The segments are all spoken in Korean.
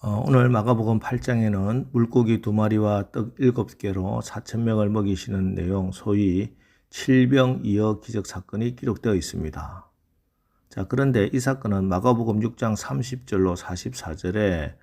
오늘 마가복음 8장에는 물고기 2마리와 떡 7개로 4,000명을 먹이시는 내용, 소위 칠병이어 기적 사건이 기록되어 있습니다. 자, 그런데 이 사건은 마가복음 6장 30절로 44절에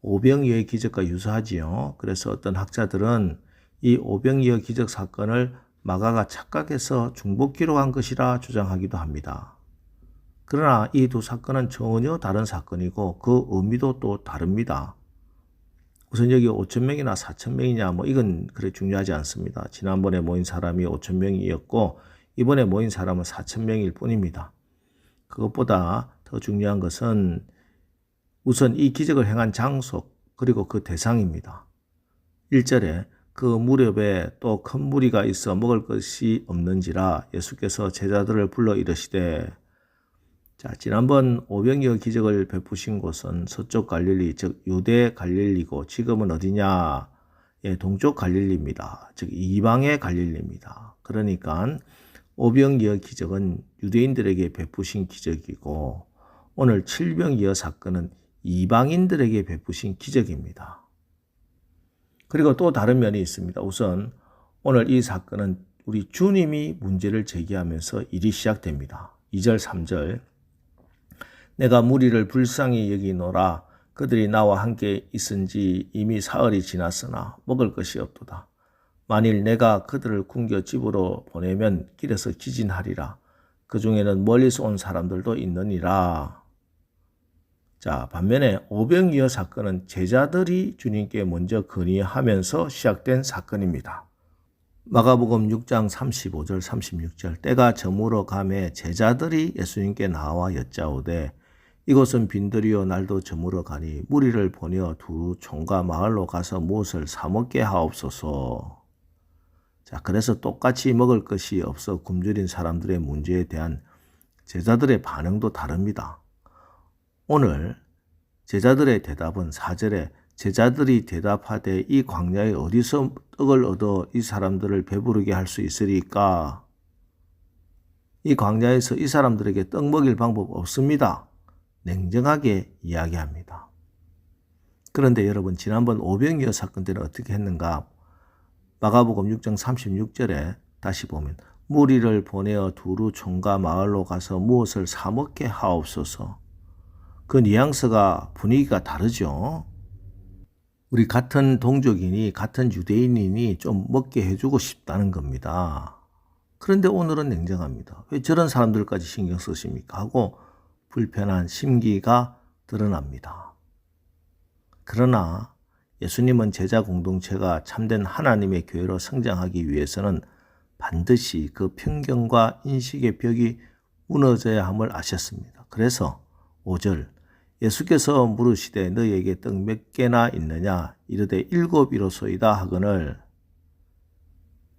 오병이어의 기적과 유사하지요. 그래서 어떤 학자들은 이 오병이어 기적 사건을 마가가 착각해서 중복 기록한 것이라 주장하기도 합니다. 그러나 이 두 사건은 전혀 다른 사건이고 그 의미도 또 다릅니다. 우선 여기 5,000명이나 4,000명이냐 이건 그래 중요하지 않습니다. 지난번에 모인 사람이 5,000명이었고 이번에 모인 사람은 4,000명일 뿐입니다. 그것보다 더 중요한 것은 우선 이 기적을 행한 장소 그리고 그 대상입니다. 1절에 그 무렵에 또 큰 무리가 있어 먹을 것이 없는지라 예수께서 제자들을 불러 이르시되. 자, 지난번 오병이어 기적을 베푸신 곳은 서쪽 갈릴리, 즉 유대 갈릴리고 지금은 어디냐? 예, 동쪽 갈릴리입니다. 즉 이방의 갈릴리입니다. 그러니까 오병이어 기적은 유대인들에게 베푸신 기적이고 오늘 칠병이어 사건은 이방인들에게 베푸신 기적입니다. 그리고 또 다른 면이 있습니다. 우선 오늘 이 사건은 우리 주님이 문제를 제기하면서 일이 시작됩니다. 2절, 3절. 내가 무리를 불쌍히 여기노라. 그들이 나와 함께 있은지 이미 사흘이 지났으나 먹을 것이 없도다. 만일 내가 그들을 굶겨 집으로 보내면 길에서 기진하리라. 그 중에는 멀리서 온 사람들도 있느니라. 자, 반면에 오병이어 사건은 제자들이 주님께 먼저 건의하면서 시작된 사건입니다. 마가복음 6장 35절 36절. 때가 저물어 가매 제자들이 예수님께 나와 여짜오되 이곳은 빈들이요 날도 저물어 가니 무리를 보내어 두 총과 마을로 가서 무엇을 사 먹게 하옵소서. 자, 그래서 똑같이 먹을 것이 없어 굶주린 사람들의 문제에 대한 제자들의 반응도 다릅니다. 오늘 제자들의 대답은 4절에 제자들이 대답하되 이 광야에 어디서 떡을 얻어 이 사람들을 배부르게 할 수 있으리까? 이 광야에서 이 사람들에게 떡 먹일 방법 없습니다. 냉정하게 이야기합니다. 그런데 여러분, 지난번 오병이어 사건 때는 어떻게 했는가? 마가복음 6장 36절에 다시 보면 무리를 보내어 두루 총과 마을로 가서 무엇을 사 먹게 하옵소서. 그 뉘앙스가 분위기가 다르죠. 우리 같은 동족이니 같은 유대인이니 좀 먹게 해주고 싶다는 겁니다. 그런데 오늘은 냉정합니다. 왜 저런 사람들까지 신경 쓰십니까? 하고 불편한 심기가 드러납니다. 그러나 예수님은 제자 공동체가 참된 하나님의 교회로 성장하기 위해서는 반드시 그 편견과 인식의 벽이 무너져야 함을 아셨습니다. 그래서 5절 예수께서 물으시되 너희에게 떡 몇 개나 있느냐? 이르되 7이로소이다 하거늘.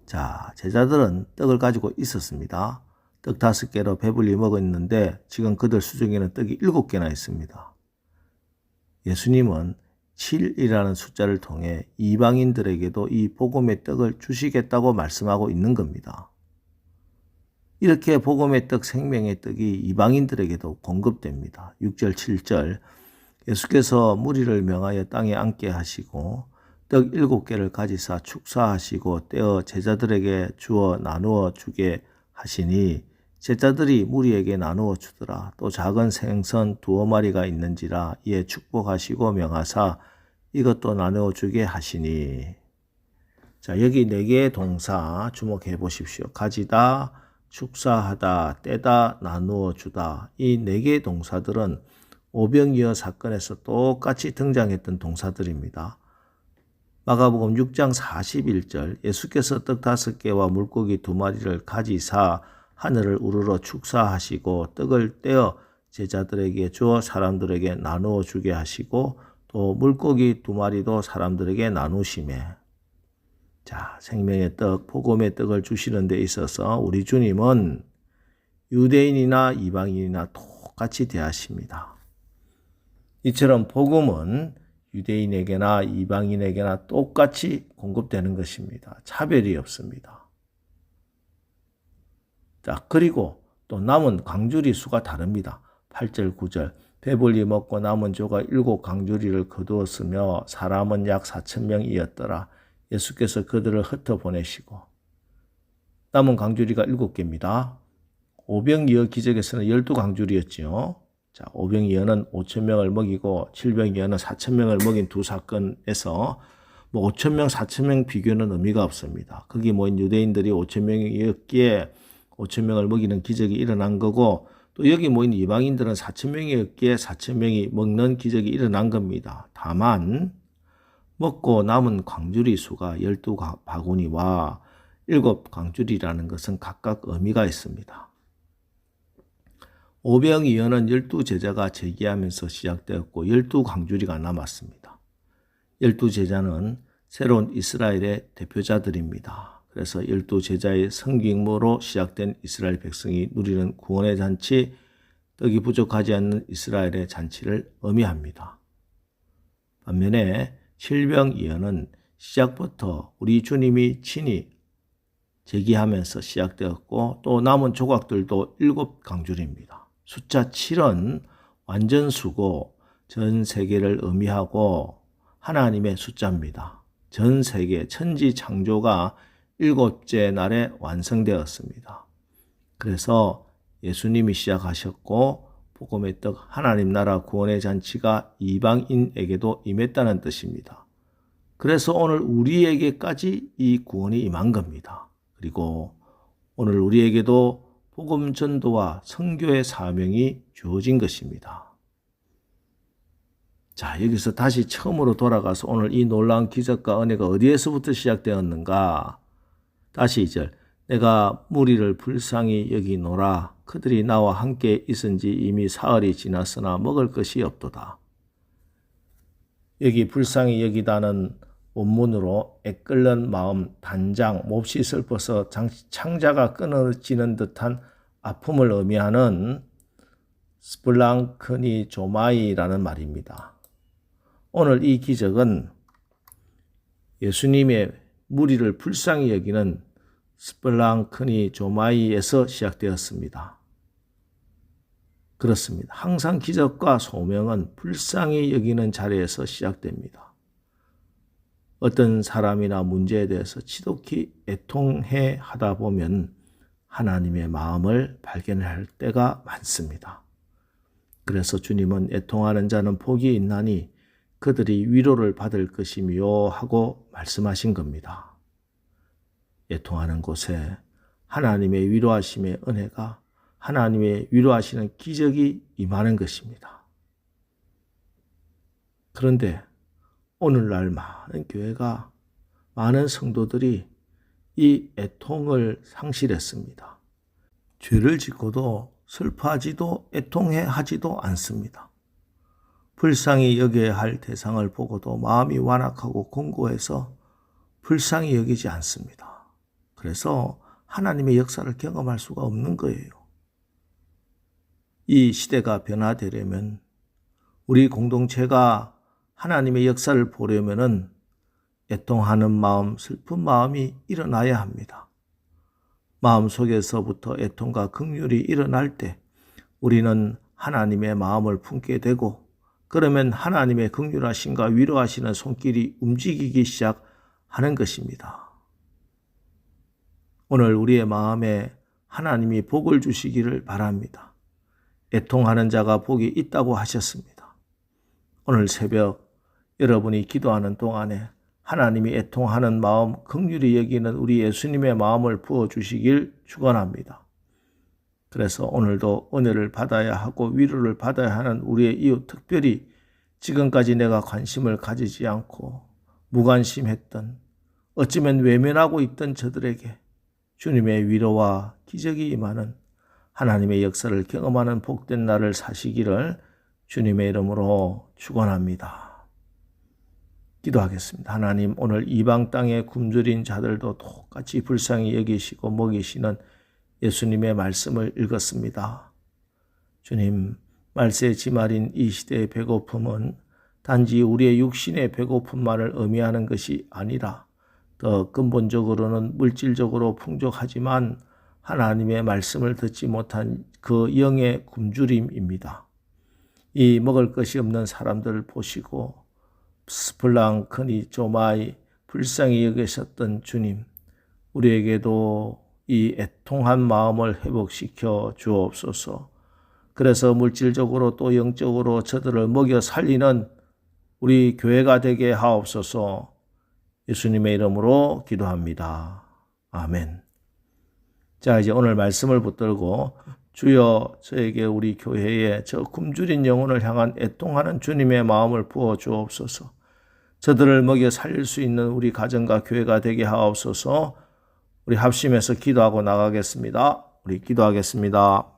자, 제자들은 떡을 가지고 있었습니다. 떡 5개로 배불리 먹었는데 지금 그들 수중에는 떡이 7개나 있습니다. 예수님은 7이라는 숫자를 통해 이방인들에게도 이 복음의 떡을 주시겠다고 말씀하고 있는 겁니다. 이렇게 복음의 떡, 생명의 떡이 이방인들에게도 공급됩니다. 6절, 7절 예수께서 무리를 명하여 땅에 앉게 하시고 떡 7개를 가지사 축사하시고 떼어 제자들에게 주어 나누어 주게 하시니 제자들이 무리에게 나누어 주더라. 또 작은 생선 2마리가 있는지라 이에 축복하시고 명하사 이것도 나누어 주게 하시니. 자, 여기 4개의 동사 주목해 보십시오. 가지다, 축사하다, 떼다, 나누어 주다. 이 4개의 동사들은 오병이어 사건에서 똑같이 등장했던 동사들입니다. 마가복음 6장 41절 예수께서 떡 5개와 물고기 2마리를 가지사 하늘을 우러러 축사하시고 떡을 떼어 제자들에게 주어 사람들에게 나누어 주게 하시고 또 물고기 2마리도 사람들에게 나누시매. 자, 생명의 떡, 복음의 떡을 주시는 데 있어서 우리 주님은 유대인이나 이방인이나 똑같이 대하십니다. 이처럼 복음은 유대인에게나 이방인에게나 똑같이 공급되는 것입니다. 차별이 없습니다. 자, 그리고 또 남은 광주리 수가 다릅니다. 8절, 9절 배불리 먹고 남은 조가 7강주리를 거두었으며 사람은 약 4,000명이었더라. 예수께서 그들을 흩어 보내시고 남은 강주리가 7개입니다. 오병이어 기적에서는 12강주리였지요. 자, 오병이어는 5,000명을 먹이고 칠병이어는 4,000명을 먹인 두 사건에서 5,000명, 4,000명 비교는 의미가 없습니다. 거기 모인 유대인들이 5,000명이었기에 5,000명을 먹이는 기적이 일어난 거고, 또 여기 모인 이방인들은 4,000명이었기에 4,000명이 먹는 기적이 일어난 겁니다. 다만 먹고 남은 광주리 수가 12바구니와 7광주리라는 것은 각각 의미가 있습니다. 오병이어는 12제자가 재기하면서 시작되었고 12광주리가 남았습니다. 12제자는 새로운 이스라엘의 대표자들입니다. 그래서 12제자의 성김으로 시작된 이스라엘 백성이 누리는 구원의 잔치, 떡이 부족하지 않는 이스라엘의 잔치를 의미합니다. 반면에 칠병이어는 시작부터 우리 주님이 친히 제기하면서 시작되었고 또 남은 조각들도 7강줄입니다. 숫자 7은 완전수고 전 세계를 의미하고 하나님의 숫자입니다. 전 세계 천지 창조가 7째 날에 완성되었습니다. 그래서 예수님이 시작하셨고 복음의 떡 하나님 나라 구원의 잔치가 이방인에게도 임했다는 뜻입니다. 그래서 오늘 우리에게까지 이 구원이 임한 겁니다. 그리고 오늘 우리에게도 복음 전도와 선교의 사명이 주어진 것입니다. 자, 여기서 다시 처음으로 돌아가서 오늘 이 놀라운 기적과 은혜가 어디에서부터 시작되었는가? 다시 2절. 내가 무리를 불쌍히 여기노라. 그들이 나와 함께 있은 지 이미 사흘이 지났으나 먹을 것이 없도다. 여기 불쌍히 여기다는 원문으로 애끓는 마음, 단장, 몹시 슬퍼서 창자가 끊어지는 듯한 아픔을 의미하는 스플랑크니조마이라는 말입니다. 오늘 이 기적은 예수님의 무리를 불쌍히 여기는 스플랑크니조마이에서 시작되었습니다. 그렇습니다. 항상 기적과 소명은 불쌍히 여기는 자리에서 시작됩니다. 어떤 사람이나 문제에 대해서 지독히 애통해 하다 보면 하나님의 마음을 발견할 때가 많습니다. 그래서 주님은 애통하는 자는 복이 있나니 그들이 위로를 받을 것이며 하고 말씀하신 겁니다. 애통하는 곳에 하나님의 위로하심의 은혜가 하나님의 위로하시는 기적이 임하는 것입니다. 그런데 오늘날 많은 교회가 많은 성도들이 이 애통을 상실했습니다. 죄를 짓고도 슬퍼하지도 애통해 하지도 않습니다. 불쌍히 여겨야 할 대상을 보고도 마음이 완악하고 공고해서 불쌍히 여기지 않습니다. 그래서 하나님의 역사를 경험할 수가 없는 거예요. 이 시대가 변화되려면 우리 공동체가 하나님의 역사를 보려면은 애통하는 마음, 슬픈 마음이 일어나야 합니다. 마음속에서부터 애통과 긍휼이 일어날 때 우리는 하나님의 마음을 품게 되고 그러면 하나님의 긍휼하심과 위로하시는 손길이 움직이기 시작하는 것입니다. 오늘 우리의 마음에 하나님이 복을 주시기를 바랍니다. 애통하는 자가 복이 있다고 하셨습니다. 오늘 새벽 여러분이 기도하는 동안에 하나님이 애통하는 마음, 긍휼히 여기는 우리 예수님의 마음을 부어주시길 축원합니다. 그래서 오늘도 은혜를 받아야 하고 위로를 받아야 하는 우리의 이웃, 특별히 지금까지 내가 관심을 가지지 않고 무관심했던, 어쩌면 외면하고 있던 저들에게 주님의 위로와 기적이 임하는 하나님의 역사를 경험하는 복된 날을 사시기를 주님의 이름으로 축원합니다. 기도하겠습니다. 하나님, 오늘 이방 땅에 굶주린 자들도 똑같이 불쌍히 여기시고 먹이시는 예수님의 말씀을 읽었습니다. 주님, 말세 지말인 이 시대의 배고픔은 단지 우리의 육신의 배고픔만을 의미하는 것이 아니라 더 근본적으로는 물질적으로 풍족하지만 하나님의 말씀을 듣지 못한 그 영의 굶주림입니다. 이 먹을 것이 없는 사람들을 보시고 스플랑크니 조마이 불쌍히 여기셨던 주님, 우리에게도 이 애통한 마음을 회복시켜 주옵소서. 그래서 물질적으로 또 영적으로 저들을 먹여 살리는 우리 교회가 되게 하옵소서. 예수님의 이름으로 기도합니다. 아멘. 자, 이제 오늘 말씀을 붙들고 주여 저에게 우리 교회에 저 굶주린 영혼을 향한 애통하는 주님의 마음을 부어 주옵소서. 저들을 먹여 살릴 수 있는 우리 가정과 교회가 되게 하옵소서. 우리 합심해서 기도하고 나가겠습니다. 우리 기도하겠습니다.